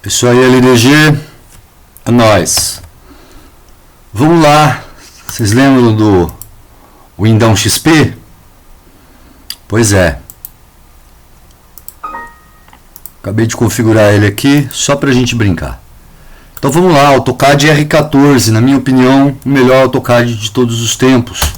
Isso aí, LDG, é nóis. Vamos lá, vocês lembram do Windows XP? Pois é. Acabei de configurar ele aqui, só pra gente brincar. Então vamos lá, AutoCAD R14, na minha opinião, o melhor AutoCAD de todos os tempos.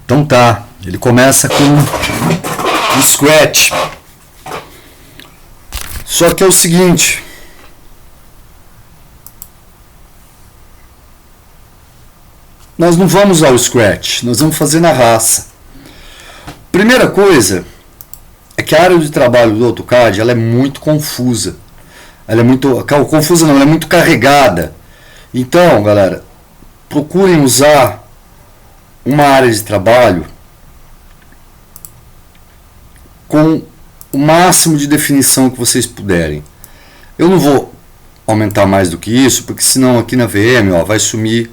Então tá, ele começa com o Scratch. Só que é o seguinte, nós não vamos usar o Scratch, nós vamos fazer na raça. Primeira coisa é que a área de trabalho do AutoCAD ela é muito confusa. Ela é muito confusa, não, ela é muito carregada. Então, galera, procurem usar uma área de trabalho com o máximo de definição que vocês puderem. Eu não vou aumentar mais do que isso, porque senão aqui na VM vai sumir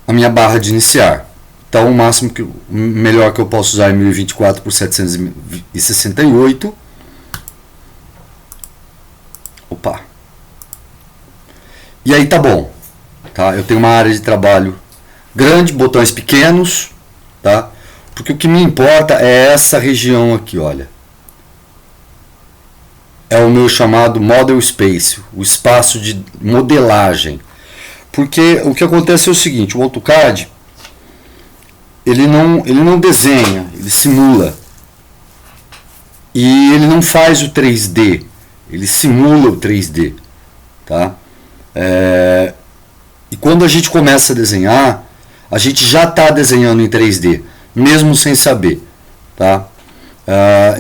a minha barra de iniciar. Então o máximo que o melhor que eu posso usar é 1024 por 768. Opa. E aí tá bom, tá? Eu tenho uma área de trabalho grande, botões pequenos, tá? Porque o que me importa é essa região aqui, olha. É o meu chamado Model Space, o espaço de modelagem. Porque o que acontece é o seguinte, o AutoCAD ele não desenha, ele simula. E ele não faz o 3D, ele simula o 3D, tá? E quando a gente começa a desenhar, a gente já está desenhando em 3D, mesmo sem saber, tá?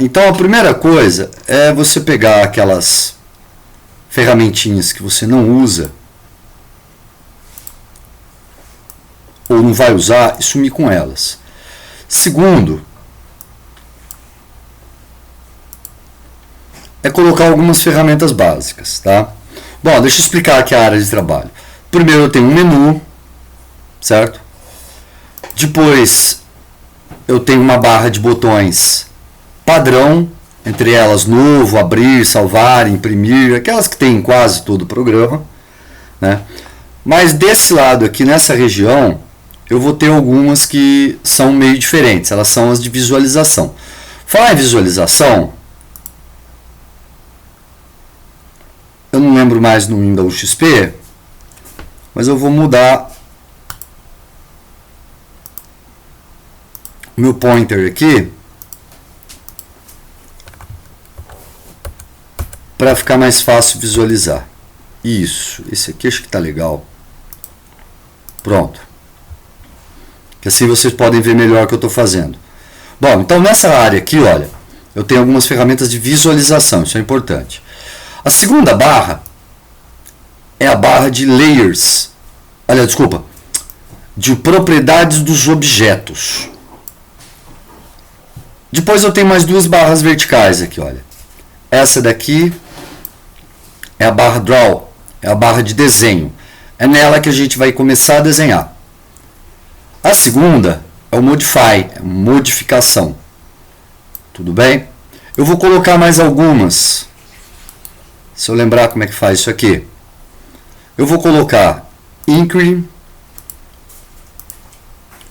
Então a primeira coisa é você pegar aquelas ferramentinhas que você não usa ou não vai usar e sumir com elas. Segundo, é colocar algumas ferramentas básicas, tá? Bom, deixa eu explicar aqui a área de trabalho. Primeiro eu tenho um menu, certo? Depois eu tenho uma barra de botões padrão, entre elas novo, abrir, salvar, imprimir, aquelas que tem em quase todo o programa, né? Mas desse lado aqui, nessa região, eu vou ter algumas que são meio diferentes, elas são as de visualização. Falar em visualização, eu não lembro mais no Windows XP, mas eu vou mudar o meu pointer aqui para ficar mais fácil visualizar. Isso, esse aqui acho que está legal. Pronto. Que assim vocês podem ver melhor o que eu estou fazendo. Bom, então nessa área aqui, olha, eu tenho algumas ferramentas de visualização, isso é importante. A segunda barra é a barra de layers. Olha, desculpa, de propriedades dos objetos. Depois eu tenho mais duas barras verticais aqui, olha. Essa daqui é a barra Draw, é a barra de desenho. É nela que a gente vai começar a desenhar. A segunda é o Modify, é modificação. Tudo bem? Eu vou colocar mais algumas. Se eu lembrar como é que faz isso aqui. Eu vou colocar Inquiry.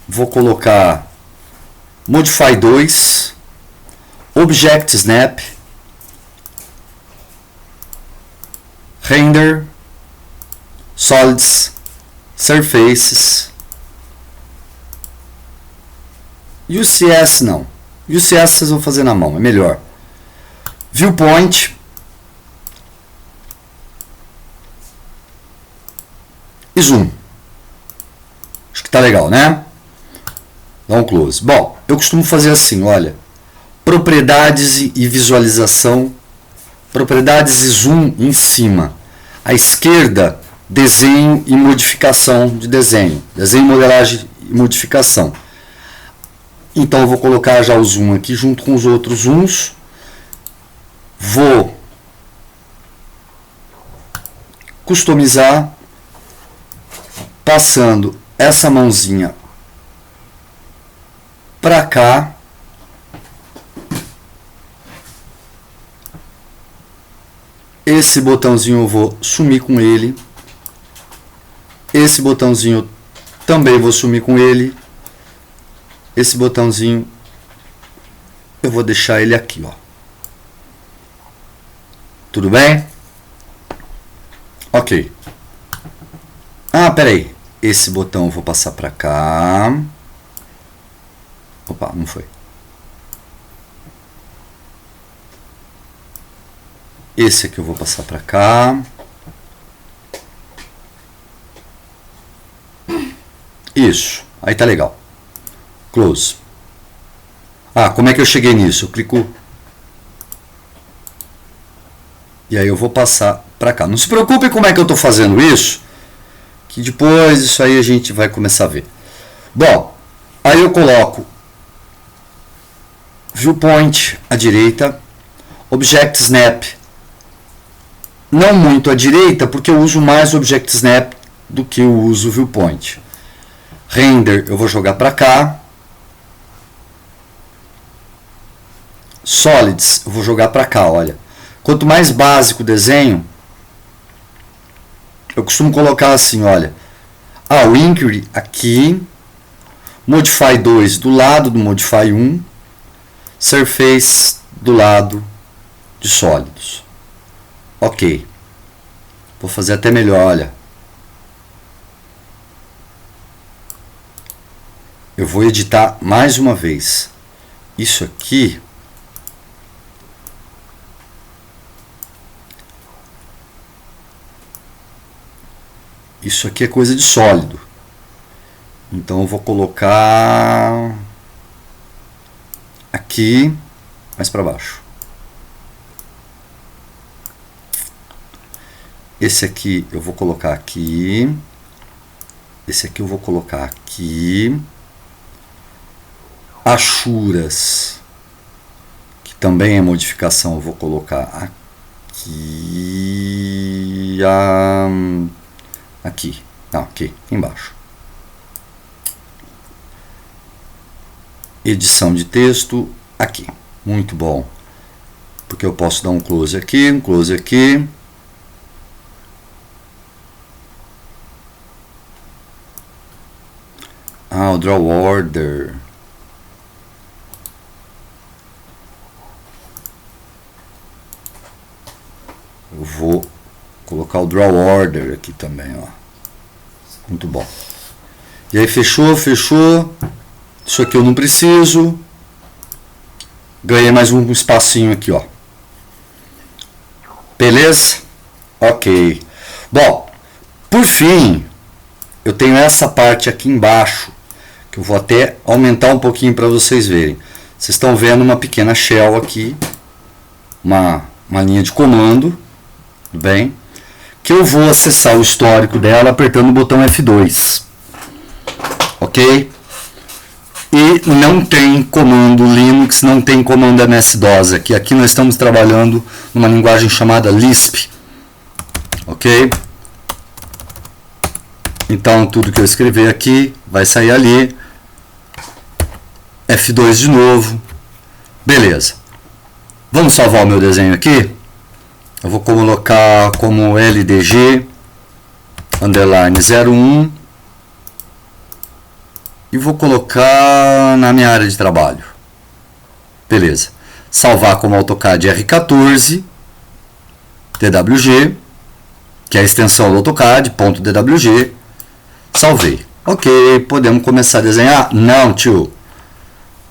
Vou colocar Modify 2. Object Snap. Render. Solids. Surfaces. UCS não. UCS vocês vão fazer na mão, é melhor. Viewpoint. E zoom. Acho que tá legal, né? Dá um close. Bom, eu costumo fazer assim, olha. Propriedades e visualização. Propriedades e zoom em cima. À esquerda, desenho e modificação de desenho. Desenho, modelagem e modificação. Então eu vou colocar já o zoom aqui junto com os outros zooms. Vou customizar passando essa mãozinha para cá Esse botãozinho eu vou sumir com ele. Esse botãozinho também vou sumir com ele. Esse botãozinho eu vou deixar ele aqui, ó. Tudo bem? Ok. Ah, peraí. Esse botão eu vou passar para cá. Opa, não foi. Esse aqui eu vou passar para cá. Isso. Aí tá legal. Close. Ah, como é que eu cheguei nisso? Eu clico. E aí eu vou passar para cá. Não se preocupe como é que eu estou fazendo isso, que depois isso aí a gente vai começar a ver. Bom, aí eu coloco Viewpoint à direita, Object Snap não muito à direita, porque eu uso mais Object Snap do que eu uso Viewpoint. Render eu vou jogar para cá. Solids eu vou jogar para cá, olha. Quanto mais básico o desenho, eu costumo colocar assim, olha. O Inquiry aqui, Modify 2 do lado do Modify 1, Surface do lado de sólidos. Ok. Vou fazer até melhor, olha. Eu vou editar mais uma vez. Isso aqui. Isso aqui é coisa de sólido. Então eu vou colocar aqui, mais para baixo. Esse aqui eu vou colocar aqui. Esse aqui eu vou colocar aqui. Achuras, que também é modificação, eu vou colocar aqui. Aqui. Não, aqui embaixo. Edição de texto aqui. Muito bom. Porque eu posso dar um close aqui, um close aqui. O Draw Order. Eu vou colocar o Draw Order aqui também, ó. Muito bom. E aí fechou, fechou. Isso aqui eu não preciso. Ganhei mais um espacinho aqui, ó. Beleza? Ok. Bom, por fim, eu tenho essa parte aqui embaixo, que eu vou até aumentar um pouquinho para vocês verem. Vocês estão vendo uma pequena shell aqui, uma linha de comando, tudo bem? Que eu vou acessar o histórico dela apertando o botão F2. Ok? E não tem comando Linux, não tem comando MS-DOS aqui. Aqui nós estamos trabalhando numa linguagem chamada Lisp. Ok? Então tudo que eu escrever aqui vai sair ali. F2 de novo. Beleza. Vamos salvar o meu desenho aqui. Eu vou colocar como LDG underline 01 e vou colocar na minha área de trabalho. Beleza. Salvar como AutoCAD R14 DWG, que é a extensão do AutoCAD, .dwg. Salvei. Ok, podemos começar a desenhar? Não, tio.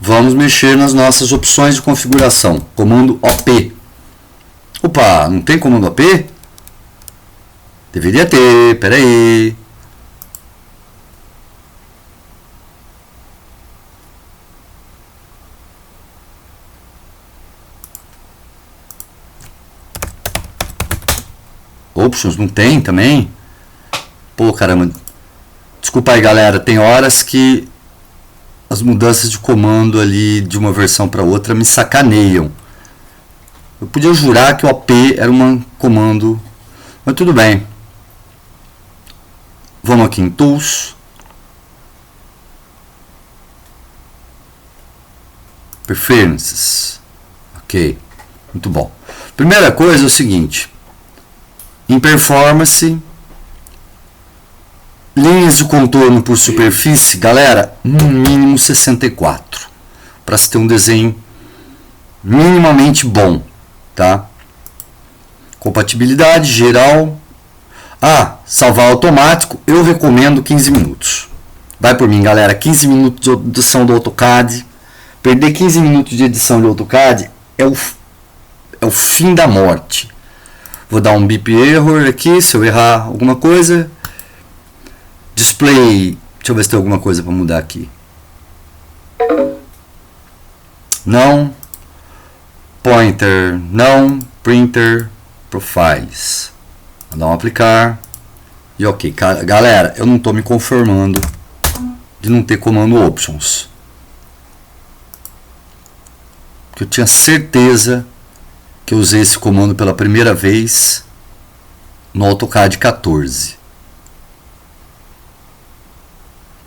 Vamos mexer nas nossas opções de configuração. Comando OP. Opa, não tem comando OP? Deveria ter, peraí. Options não tem também? Pô, caramba. Desculpa aí, galera. Tem horas que as mudanças de comando ali de uma versão para outra me sacaneiam. Eu podia jurar que o OP era um comando, mas tudo bem. Vamos aqui em Tools. Preferences. Ok, muito bom. Primeira coisa é o seguinte. Em performance, linhas de contorno por superfície, galera, no mínimo 64, para se ter um desenho minimamente bom, tá? Compatibilidade geral. Salvar automático, eu recomendo 15 minutos. Vai por mim, galera, 15 minutos de edição do AutoCAD. Perder 15 minutos de edição de AutoCAD é o fim da morte. Vou dar um beep error aqui, se eu errar alguma coisa. Display, deixa eu ver se tem alguma coisa para mudar aqui. Não. Pointer, não. Printer, profiles. Vou dar um aplicar. E ok, galera, eu não estou me conformando de não ter comando options. Porque eu tinha certeza que eu usei esse comando pela primeira vez no AutoCAD 14.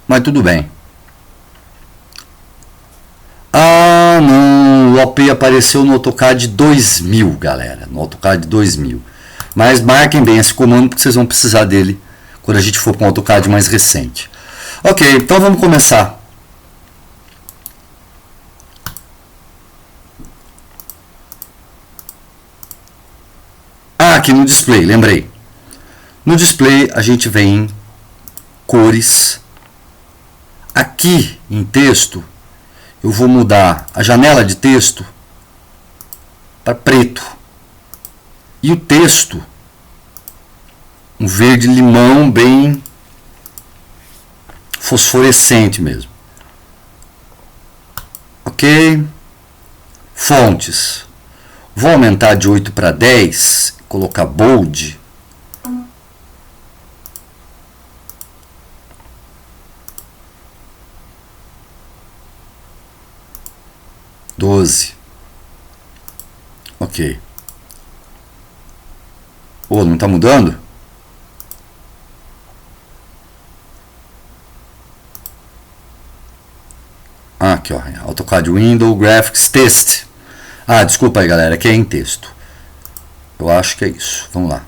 Mas tudo bem. Não, o OP apareceu no AutoCAD 2000, galera, no AutoCAD 2000. Mas marquem bem esse comando porque vocês vão precisar dele quando a gente for para um AutoCAD mais recente. Ok, então vamos começar. Aqui no display, lembrei. No display a gente vem em cores. Aqui em texto eu vou mudar a janela de texto para preto. E o texto, um verde limão bem fosforescente mesmo. Ok? Fontes. Vou aumentar de 8 para 10, colocar bold. Ok. Não está mudando? Aqui, ó, AutoCAD Window, Graphics, Text. Desculpa aí, galera, aqui é em texto. Eu acho que é isso. Vamos lá.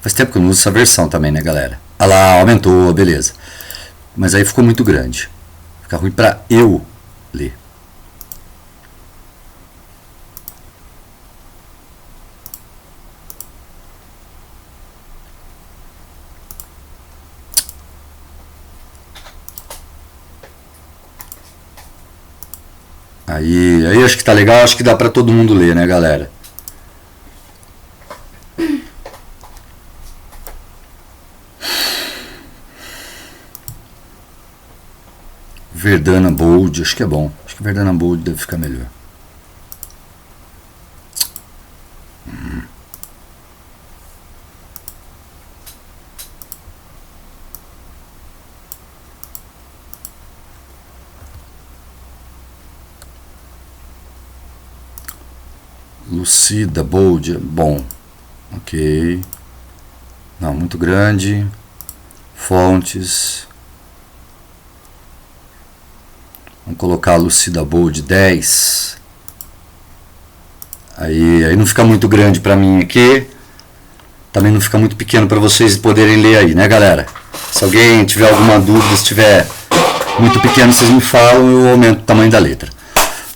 Faz tempo que eu não uso essa versão também, né, galera? Lá, aumentou, beleza. Mas aí ficou muito grande. Fica ruim para eu ler. Aí acho que tá legal, acho que dá pra todo mundo ler, né, galera? Verdana Bold, acho que é bom. Acho que Verdana Bold deve ficar melhor. Lucida, bold, bom, ok, não, muito grande, fontes, vamos colocar a Lucida Bold 10, aí não fica muito grande para mim aqui, também não fica muito pequeno para vocês poderem ler aí, né, galera? Se alguém tiver alguma dúvida, se tiver muito pequeno, vocês me falam, eu aumento o tamanho da letra.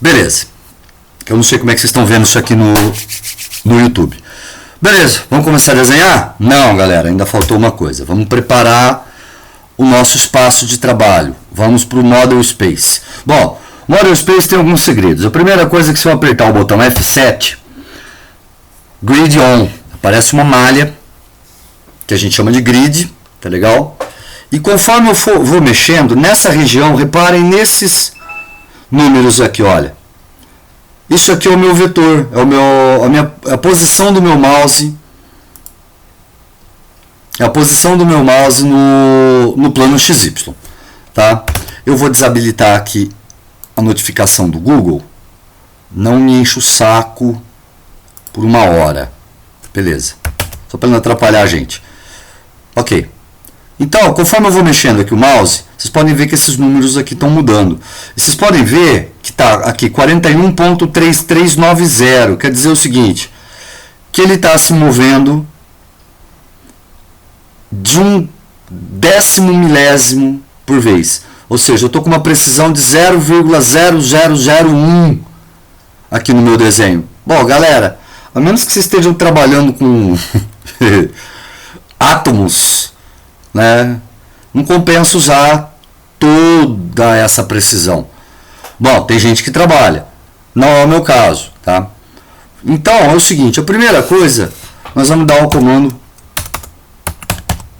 Beleza. Eu não sei como é que vocês estão vendo isso aqui no YouTube. Beleza, vamos começar a desenhar? Não, galera, ainda faltou uma coisa. Vamos preparar o nosso espaço de trabalho. Vamos para o Model Space. Bom, o Model Space tem alguns segredos. A primeira coisa é que se eu apertar o botão F7, Grid On, aparece uma malha, que a gente chama de grid, tá legal? E conforme eu vou mexendo, nessa região, reparem nesses números aqui, olha. Isso aqui é o meu vetor, é a posição do meu mouse. É a posição do meu mouse no plano XY. Tá? Eu vou desabilitar aqui a notificação do Google. Não me enche o saco por 1 hora. Beleza. Só para não atrapalhar a gente. Ok. Então, conforme eu vou mexendo aqui o mouse, vocês podem ver que esses números aqui estão mudando. E vocês podem ver que está aqui 41.3390. Quer dizer o seguinte, que ele está se movendo de um décimo milésimo por vez. Ou seja, eu estou com uma precisão de 0,0001 aqui no meu desenho. Bom, galera, a menos que vocês estejam trabalhando com átomos, né, não compensa usar toda essa precisão. Bom, tem gente que trabalha, não é o meu caso, tá? Então é o seguinte, a primeira coisa, nós vamos dar o comando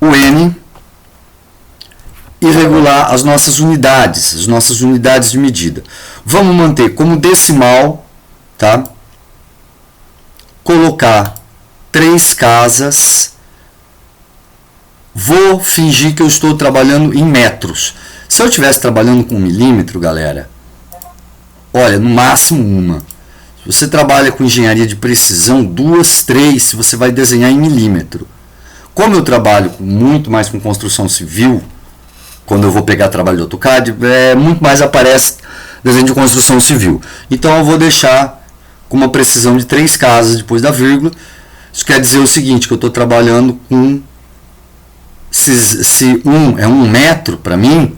o N e regular as nossas unidades de medida. Vamos manter como decimal, tá? Colocar 3 casas. Vou fingir que eu estou trabalhando em metros. Se eu estivesse trabalhando com milímetro, galera, olha, no máximo uma. Se você trabalha com engenharia de precisão, 2, 3, se você vai desenhar em milímetro. Como eu trabalho muito mais com construção civil, quando eu vou pegar trabalho do AutoCAD, muito mais aparece desenho de construção civil. Então eu vou deixar com uma precisão de 3 casas depois da vírgula. Isso quer dizer o seguinte, que eu estou trabalhando com, se 1 é 1 metro para mim,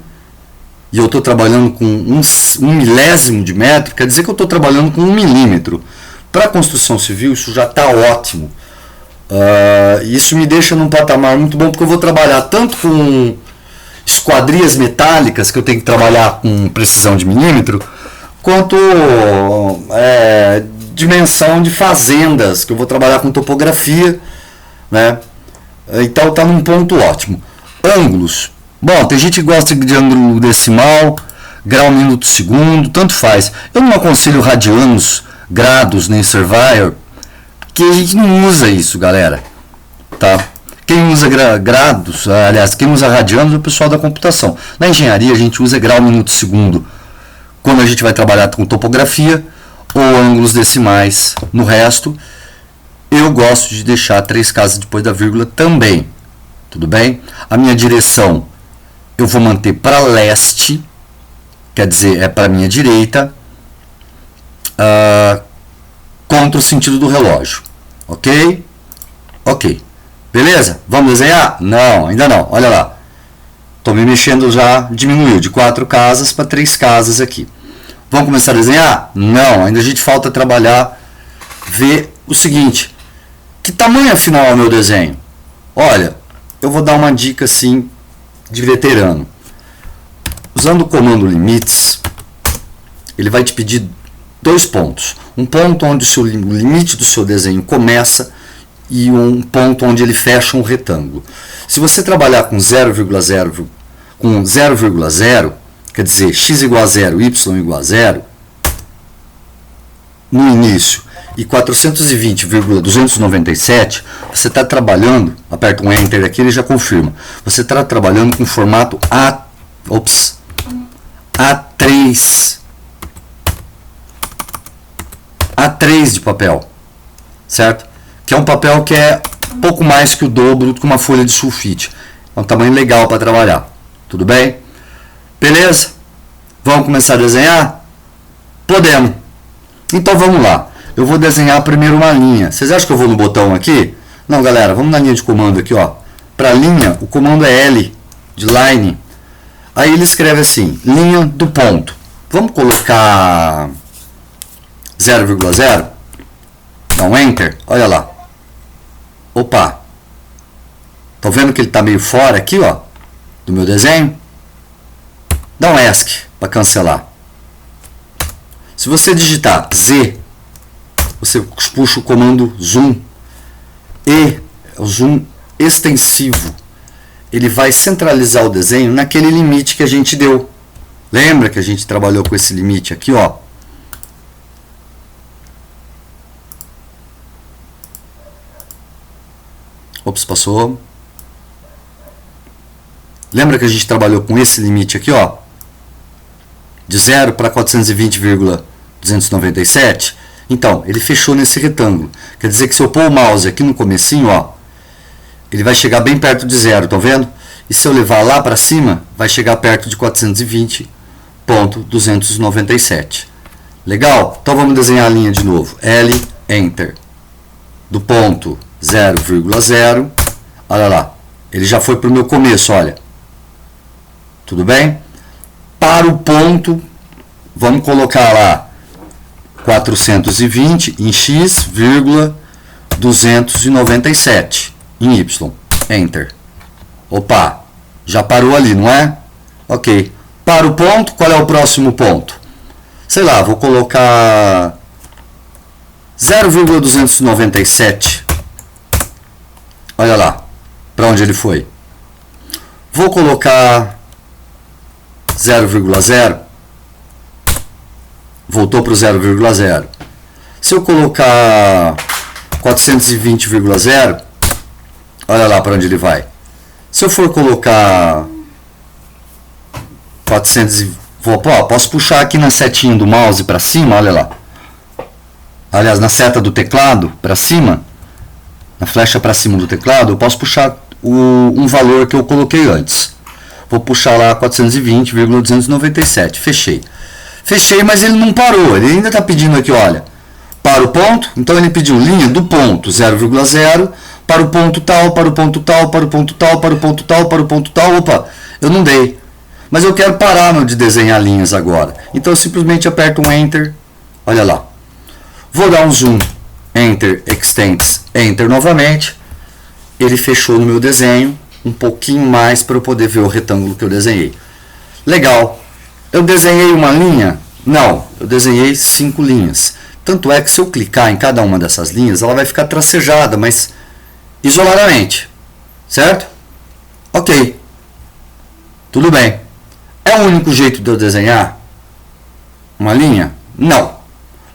e eu estou trabalhando com um milésimo de metro, quer dizer que eu estou trabalhando com 1 milímetro. Para construção civil isso já está ótimo. Isso me deixa num patamar muito bom, porque eu vou trabalhar tanto com esquadrias metálicas, que eu tenho que trabalhar com precisão de milímetro, quanto dimensão de fazendas, que eu vou trabalhar com topografia, né? Então está num ponto ótimo. Ângulos. Bom, tem gente que gosta de ângulo decimal, grau, minuto, segundo, tanto faz. Eu não aconselho radianos, grados, nem Surveyor, que a gente não usa isso, galera. Tá? Quem usa grados, aliás, quem usa radianos é o pessoal da computação. Na engenharia a gente usa grau, minuto, segundo, quando a gente vai trabalhar com topografia, ou ângulos decimais no resto. Eu gosto de deixar 3 casas depois da vírgula também. Tudo bem? A minha direção eu vou manter para leste, quer dizer, é para a minha direita, contra o sentido do relógio. Ok? Ok. Beleza? Vamos desenhar? Não, ainda não. Olha lá. Estou me mexendo já, diminuiu de 4 casas para 3 casas aqui. Vamos começar a desenhar? Não, ainda a gente falta trabalhar, ver o seguinte. Que tamanho afinal é o meu desenho? Olha, eu vou dar uma dica assim de veterano. Usando o comando limites, ele vai te pedir 2 pontos. Um ponto onde o limite do seu desenho começa e um ponto onde ele fecha um retângulo. Se você trabalhar com 0,0, quer dizer, x igual a 0, y igual a 0, no início, e 420,297, você está trabalhando, aperta um Enter aqui, ele já confirma. Você está trabalhando com formato A3. A3 de papel, certo? Que é um papel que é pouco mais que o dobro de uma folha de sulfite. É um tamanho legal para trabalhar. Tudo bem? Beleza? Vamos começar a desenhar? Podemos. Então vamos lá. Eu vou desenhar primeiro uma linha. Vocês acham que eu vou no botão aqui? Não, galera, vamos na linha de comando aqui, ó. Para linha, o comando é L, de line. Aí ele escreve assim, linha do ponto. Vamos colocar 0,0. Dá um Enter, olha lá. Opa. Estão vendo que ele está meio fora aqui, ó, do meu desenho? Dá um ESC para cancelar. Se você digitar Z, você puxa o comando Zoom. E o Zoom extensivo. Ele vai centralizar o desenho naquele limite que a gente deu. Lembra que a gente trabalhou com esse limite aqui, ó? Ops, passou. Lembra que a gente trabalhou com esse limite aqui, ó? De 0 para 420,297. Então, ele fechou nesse retângulo. Quer dizer que se eu pôr o mouse aqui no comecinho, ó, ele vai chegar bem perto de 0, estão vendo? E se eu levar lá para cima, vai chegar perto de 420,297. Legal? Então vamos desenhar a linha de novo. L, Enter. Do ponto 0,0. Olha lá. Ele já foi para o meu começo, olha. Tudo bem? Para o ponto, vamos colocar lá 420 em x, 297 em y. Enter. Opa, já parou ali, não é? Ok. Para o ponto, qual é o próximo ponto? Sei lá, vou colocar 0,297. Olha lá, para onde ele foi. Vou colocar 0,0. Voltou para o 0,0. Se eu colocar 420,0, olha lá para onde ele vai. Se eu for colocar 400, posso puxar aqui na setinha do mouse para cima, olha lá. Aliás, na seta do teclado para cima, na flecha para cima do teclado, eu posso puxar um valor que eu coloquei antes. Vou puxar lá 420,297. Fechei. Fechei, mas ele não parou. Ele ainda está pedindo aqui, olha, para o ponto. Então ele pediu linha do ponto 0,0 para o ponto tal, para o ponto tal, para o ponto tal, para o ponto tal, para o ponto tal. Opa, eu não dei. Mas eu quero parar de desenhar linhas agora. Então eu simplesmente aperto um Enter. Olha lá. Vou dar um zoom. Enter, Extends, Enter novamente. Ele fechou no meu desenho um pouquinho mais para eu poder ver o retângulo que eu desenhei. Legal. Eu desenhei uma linha? Não, eu desenhei 5 linhas. Tanto é que se eu clicar em cada uma dessas linhas, ela vai ficar tracejada, mas isoladamente. Certo? Ok. Tudo bem. É o único jeito de eu desenhar uma linha? Não.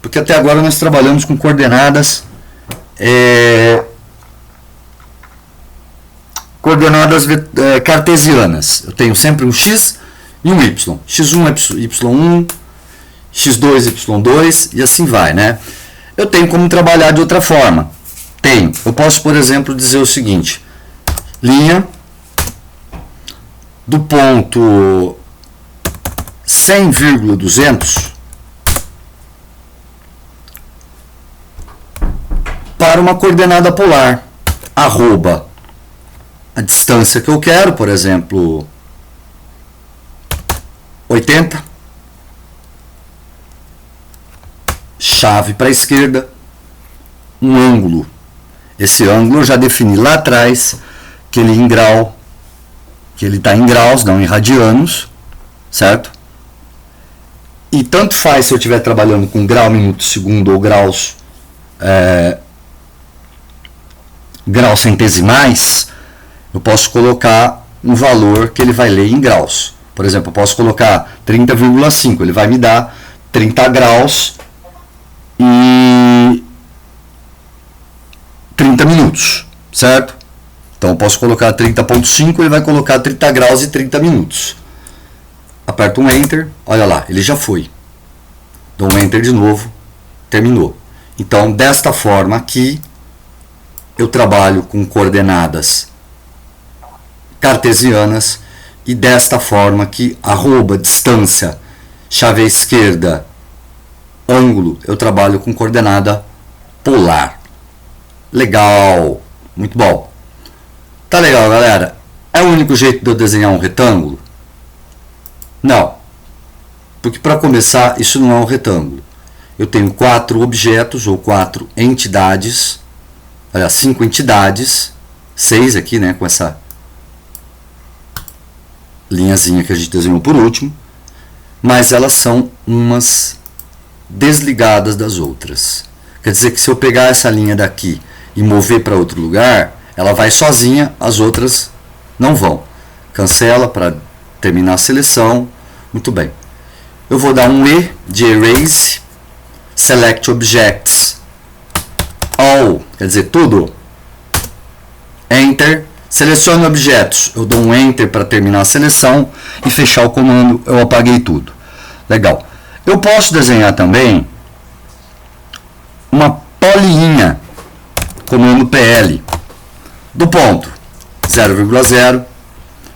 Porque até agora nós trabalhamos com coordenadas cartesianas. Eu tenho sempre um x e um y. x1, y1, x2, y2 e assim vai, né? Eu tenho como trabalhar de outra forma. Eu posso, por exemplo, dizer o seguinte: linha do ponto 100,200 para uma coordenada polar, arroba a distância que eu quero, por exemplo, 80, chave para a esquerda, um ângulo. Esse ângulo eu já defini lá atrás, que ele está em graus, não em radianos, certo? E tanto faz se eu estiver trabalhando com grau, minuto, segundo ou graus centesimais, eu posso colocar um valor que ele vai ler em graus. Por exemplo, eu posso colocar 30,5, ele vai me dar 30 graus e 30 minutos, certo? Então eu posso colocar 30,5, ele vai colocar 30 graus e 30 minutos. Aperto um Enter, olha lá, ele já foi. Dou um Enter de novo, terminou. Então, desta forma aqui, eu trabalho com coordenadas cartesianas e desta forma aqui, arroba, distância, chave à esquerda, ângulo, eu trabalho com coordenada polar. Legal, muito bom. Tá legal, galera? É o único jeito de eu desenhar um retângulo? Não, porque para começar, isso não é um retângulo. Eu tenho 4 objetos ou 4 entidades, olha, 5 entidades, 6 aqui, né, com essa linhazinha que a gente desenhou por último, mas elas são umas desligadas das outras. Quer dizer que se eu pegar essa linha daqui e mover para outro lugar, ela vai sozinha, as outras não vão. Cancela para terminar a seleção. Muito bem. Eu vou dar um E de Erase, Select Objects, All, quer dizer tudo, Enter, selecione objetos, eu dou um Enter para terminar a seleção e fechar o comando, eu apaguei tudo. Legal. Eu posso desenhar também uma poliinha, comando PL, do ponto 0,0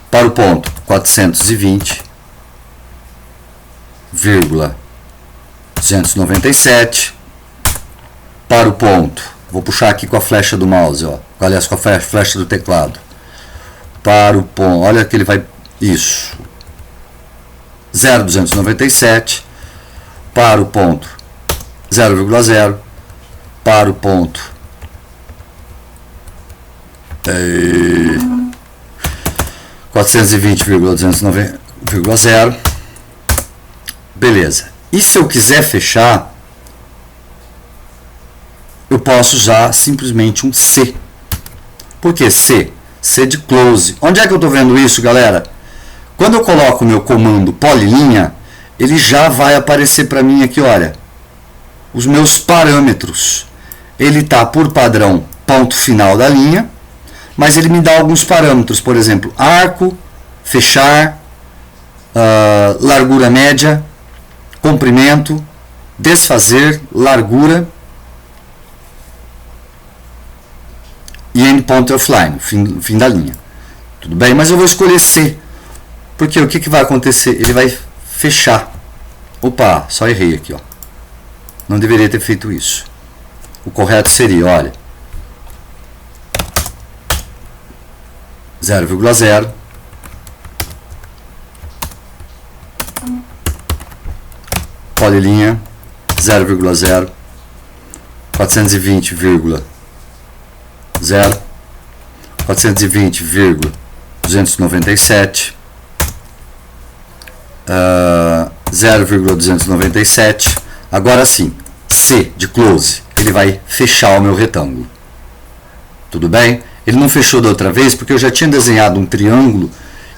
para o ponto 420,297 para o ponto, vou puxar aqui com a flecha do mouse, ó, aliás, com a flecha do teclado, para o ponto, olha que ele vai, isso, 0,297 para o ponto 0,0 para o ponto 420,290,0. Beleza. E se eu quiser fechar, eu posso usar simplesmente um C. Por que C? C de close. Onde é que eu estou vendo isso, galera? Quando eu coloco o meu comando polilinha, ele já vai aparecer para mim aqui, olha, os meus parâmetros. Ele está por padrão ponto final da linha, mas ele me dá alguns parâmetros, por exemplo, arco, fechar, largura média, comprimento, desfazer, largura e endpoint offline, fim da linha. Tudo bem? Mas eu vou escolher C, porque o que vai acontecer? Ele vai fechar. Opa, só errei aqui, ó. Não deveria ter feito isso. O correto seria, olha, 0,0 polilinha 0,0 420,0 420,297 0,297. Agora sim, C de close, ele vai fechar o meu retângulo. Tudo bem? Ele não fechou da outra vez porque eu já tinha desenhado um triângulo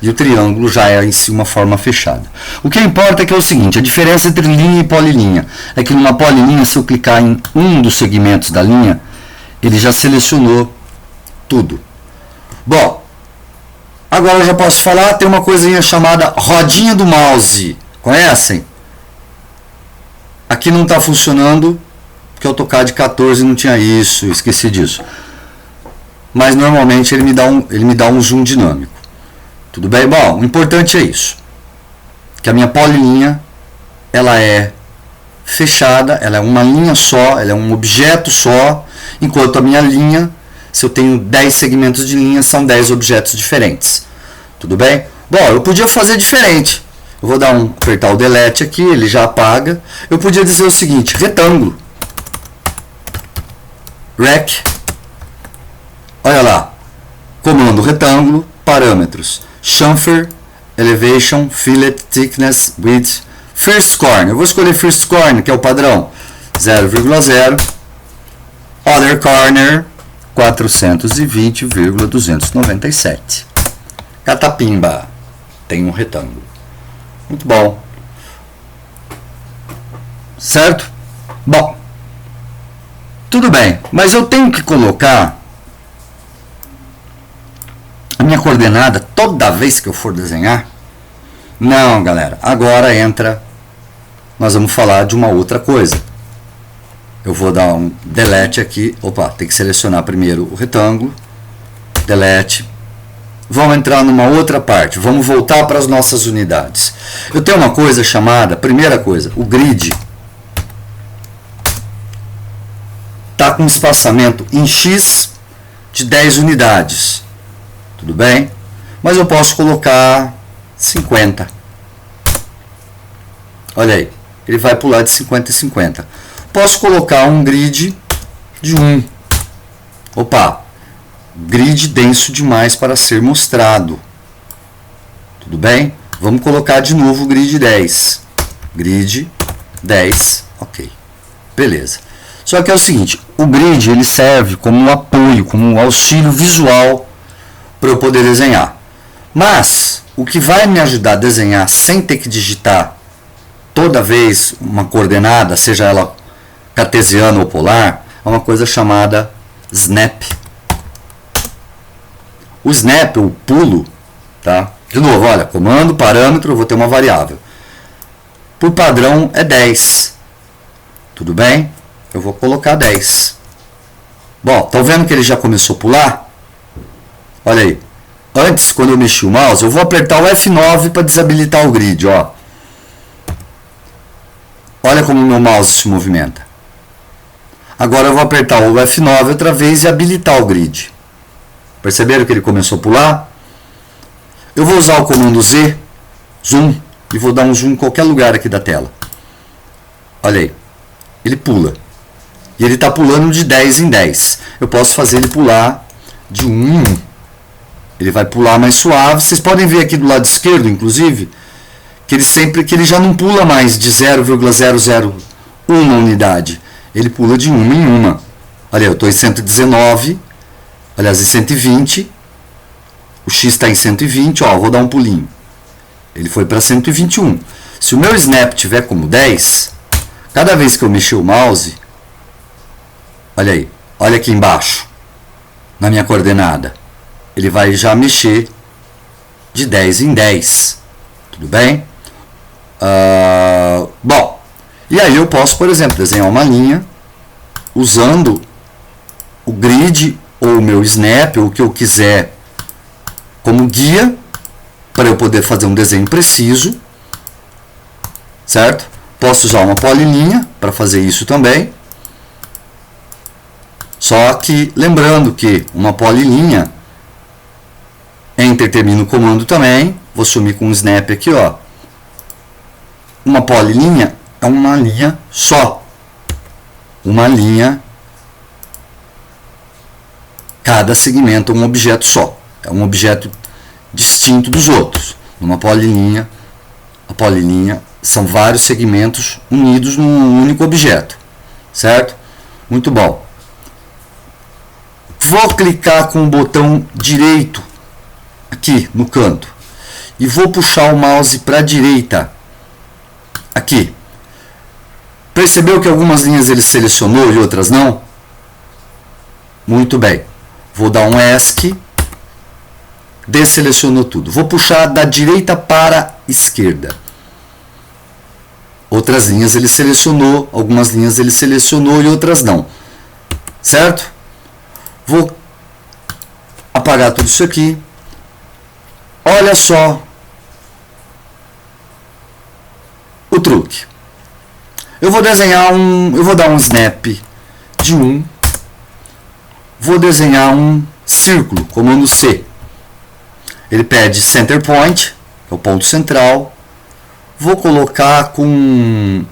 e o triângulo já é em si uma forma fechada. O que importa é que é o seguinte, a diferença entre linha e polilinha é que numa polilinha, se eu clicar em um dos segmentos da linha, ele já selecionou tudo. Bom, agora eu já posso falar, tem uma coisinha chamada rodinha do mouse. Conhecem? Aqui não está funcionando porque o AutoCAD 14 não tinha isso, esqueci disso. Mas normalmente ele me dá um zoom dinâmico. Tudo bem? Bom, o importante é isso. Que a minha polilinha, ela é fechada, ela é uma linha só, ela é um objeto só, enquanto a minha linha, se eu tenho 10 segmentos de linha, são 10 objetos diferentes. Tudo bem? Bom, eu podia fazer diferente. Eu vou apertar o delete aqui, ele já apaga. Eu podia dizer o seguinte, retângulo. Rec. Olha lá. Comando retângulo, parâmetros. Chamfer, elevation, fillet, thickness, width, first corner. Eu vou escolher first corner, que é o padrão. 0,0. Other corner, 420,297. Catapimba. Tem um retângulo. Muito bom. Certo? Bom. Tudo bem. Mas eu tenho que colocar a minha coordenada toda vez que eu for desenhar? Não, galera. Agora entra... Nós vamos falar de uma outra coisa. Eu vou dar um delete aqui. Opa, tem que selecionar primeiro o retângulo. Delete. Vamos entrar numa outra parte. Vamos voltar para as nossas unidades. Eu tenho uma coisa chamada, primeira coisa, o grid. Está com espaçamento em X de 10 unidades. Tudo bem? Mas eu posso colocar 50. Olha aí. Ele vai pular de 50 em 50. Posso colocar um grid de 1. Opa! Grid denso demais para ser mostrado. Tudo bem? Vamos colocar de novo o grid 10. Grid 10. Ok. Beleza. Só que é o seguinte, o grid ele serve como um apoio, como um auxílio visual para eu poder desenhar. Mas o que vai me ajudar a desenhar sem ter que digitar toda vez uma coordenada, seja ela cartesiana ou polar, é uma coisa chamada snap. O snap, o pulo, tá? De novo, olha, comando, parâmetro, eu vou ter uma variável. Por padrão é 10. Tudo bem? Eu vou colocar 10. Bom, estão vendo que ele já começou a pular? Olha aí. Antes, quando eu mexi o mouse, eu vou apertar o F9 para desabilitar o grid, ó. Olha como o meu mouse se movimenta. Agora eu vou apertar o F9 outra vez e habilitar o grid. Perceberam que ele começou a pular? Eu vou usar o comando Z, zoom, e vou dar um zoom em qualquer lugar aqui da tela. Olha aí, ele pula. E ele está pulando de 10 em 10. Eu posso fazer ele pular de 1 em 1. Ele vai pular mais suave. Vocês podem ver aqui do lado esquerdo, inclusive, que ele já não pula mais de 0,001 unidade. Ele pula de 1 em 1. Olha, eu estou em 119, aliás, em 120. O X está em 120, ó, vou dar um pulinho. Ele foi para 121. Se o meu snap tiver como 10, cada vez que eu mexer o mouse, olha aí, olha aqui embaixo, na minha coordenada, ele vai já mexer de 10 em 10. Tudo bem? Bom, e aí eu posso, por exemplo, desenhar uma linha usando o grid ou o meu snap, ou o que eu quiser, como guia, para eu poder fazer um desenho preciso, certo? Posso usar uma polilinha para fazer isso também. Só que, lembrando que uma polilinha, Enter termina o comando também, vou sumir com um snap aqui, ó. Uma polilinha é uma linha só. Uma linha, cada segmento é um objeto só. É um objeto distinto dos outros. Numa polilinha, a polilinha são vários segmentos unidos num único objeto, certo? Muito bom. Vou clicar com o botão direito aqui no canto e vou puxar o mouse para a direita aqui. Percebeu que algumas linhas ele selecionou e outras não? Muito bem. Vou dar um ESC, desselecionou tudo. Vou puxar da direita para a esquerda. Outras linhas ele selecionou, algumas linhas ele selecionou e outras não. Certo? Vou apagar tudo isso aqui. Olha só o truque. Eu vou desenhar eu vou dar um snap de 1. Vou desenhar um círculo, comando C. Ele pede center point, que é o ponto central. Vou colocar com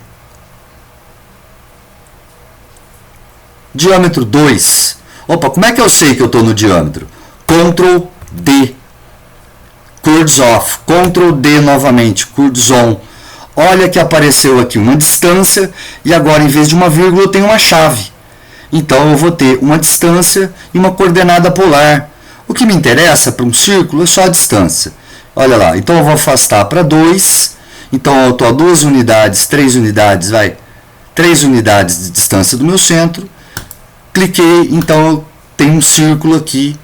diâmetro 2. Opa, como é que eu sei que eu estou no diâmetro? Ctrl D. Curves off. Ctrl D novamente. Curves on. Olha que apareceu aqui uma distância e agora em vez de uma vírgula eu tenho uma chave. Então eu vou ter uma distância e uma coordenada polar. O que me interessa para um círculo é só a distância. Olha lá, então eu vou afastar para 2. Então eu estou a 2 unidades, 3 unidades, 3 unidades de distância do meu centro. Cliquei, então eu tenho um círculo aqui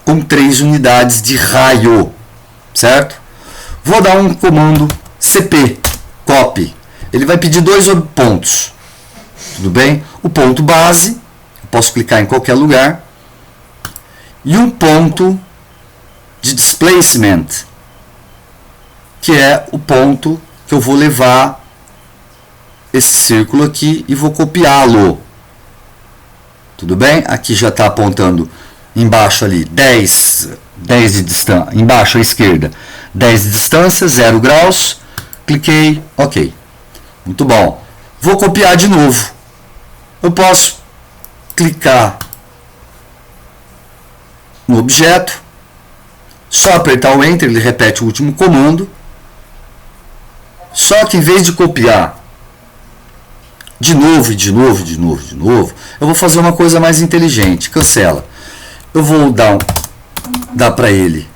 com 3 unidades de raio, certo? Vou dar um comando CP, copy. Ele vai pedir 2 pontos, tudo bem? O ponto base, eu posso clicar em qualquer lugar, e um ponto de displacement, que é o ponto que eu vou levar esse círculo aqui e vou copiá-lo. Tudo bem? Aqui já está apontando embaixo ali 10 de distância, embaixo à esquerda 10 de distância, 0 graus, cliquei, ok. Muito bom. Vou copiar de novo. Eu posso clicar no objeto, só apertar o Enter, ele repete o último comando. Só que em vez de copiar de novo, eu vou fazer uma coisa mais inteligente. Cancela. Eu vou dar para ele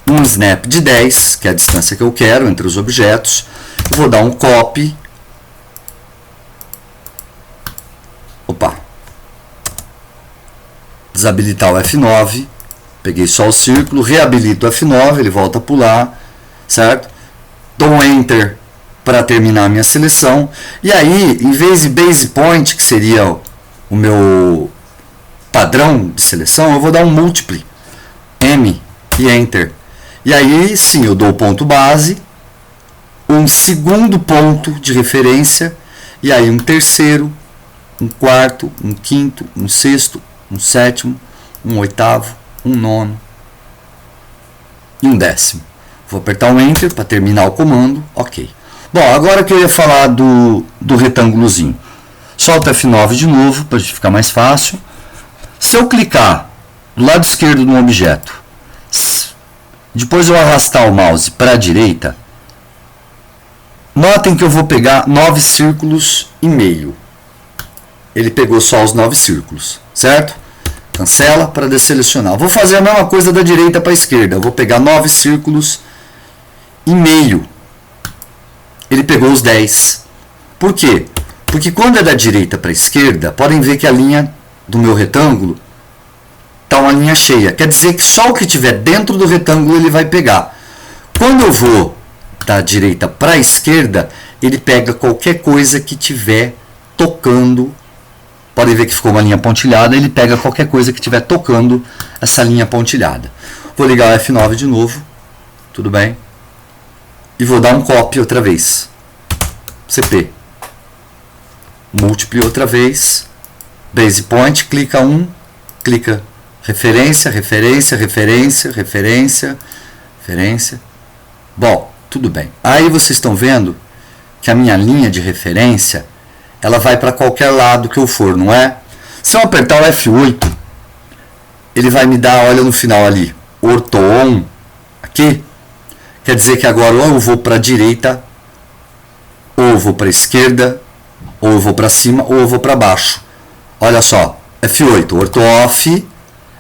um snap de 10, que é a distância que eu quero entre os objetos. Eu vou dar um copy. Opa. Desabilitar o F9. Peguei só o círculo, reabilito o F9, ele volta a pular, certo? Dou um Enter para terminar a minha seleção. E aí, em vez de base point, que seria o meu padrão de seleção, eu vou dar um multiply, M e Enter. E aí sim, eu dou o ponto base, um segundo ponto de referência, e aí um terceiro, um quarto, um quinto, um sexto, um sétimo, um oitavo, um nono, e 1/10. Vou apertar um Enter para terminar o comando. Ok. Bom, agora que eu ia falar do retângulozinho. Solta F9 de novo para ficar mais fácil. Se eu clicar do lado esquerdo no objeto, depois eu arrastar o mouse para a direita, notem que eu vou pegar 9 círculos e meio. Ele pegou só os 9 círculos, certo? Cancela para desselecionar. Vou fazer a mesma coisa da direita para a esquerda. Eu vou pegar 9 círculos e meio. Ele pegou os 10. Por quê? Porque quando é da direita para a esquerda, podem ver que a linha do meu retângulo está uma linha cheia. Quer dizer que só o que tiver dentro do retângulo ele vai pegar. Quando eu vou da direita para a esquerda, ele pega qualquer coisa que tiver tocando. Podem ver que ficou uma linha pontilhada. Ele pega qualquer coisa que estiver tocando essa linha pontilhada. Vou ligar o F9 de novo. Tudo bem? E vou dar um copy outra vez. CP. Múltiplo outra vez. Base point, clica clica referência, referência, referência, referência, referência. Bom, tudo bem. Aí vocês estão vendo que a minha linha de referência, ela vai para qualquer lado que eu for, não é? Se eu apertar o F8, ele vai me dar, olha no final ali, ortho-on, aqui. Quer dizer que agora ou eu vou para a direita, ou eu vou para a esquerda, ou eu vou para cima, ou eu vou para baixo. Olha só, F8, ortho-off,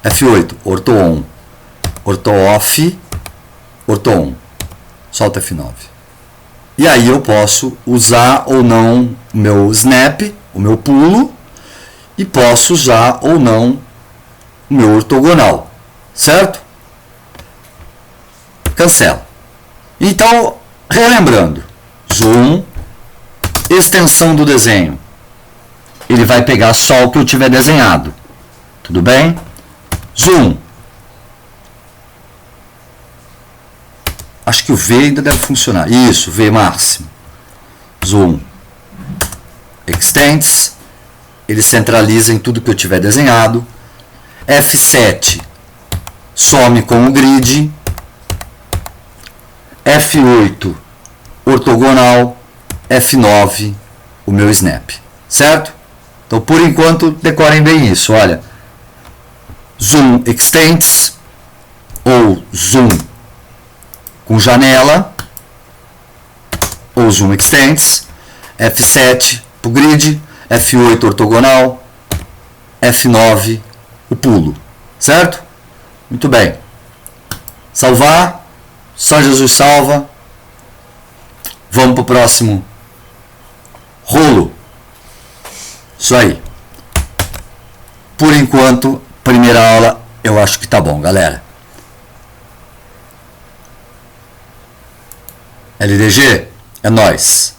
F8, ortho-on, ortho-off, ortho-on. Solta F9. E aí eu posso usar ou não o meu snap, o meu pulo, e posso usar ou não o meu ortogonal, certo? Cancela. Então, relembrando, zoom, extensão do desenho, ele vai pegar só o que eu tiver desenhado, tudo bem? Zoom, acho que o V ainda deve funcionar, isso, V máximo, zoom, extends, ele centraliza em tudo que eu tiver desenhado, F7, some com o grid, F8, ortogonal, F9, o meu snap, certo? Então, por enquanto, decorem bem isso, olha, zoom extends, ou zoom com janela, ou zoom extends, F7 para o grid, F8 ortogonal, F9 o pulo, certo? Muito bem. Salvar. Só Jesus salva. Vamos para o próximo rolo. Isso aí. Por enquanto, primeira aula, eu acho que tá bom, galera. LDG, é nóis.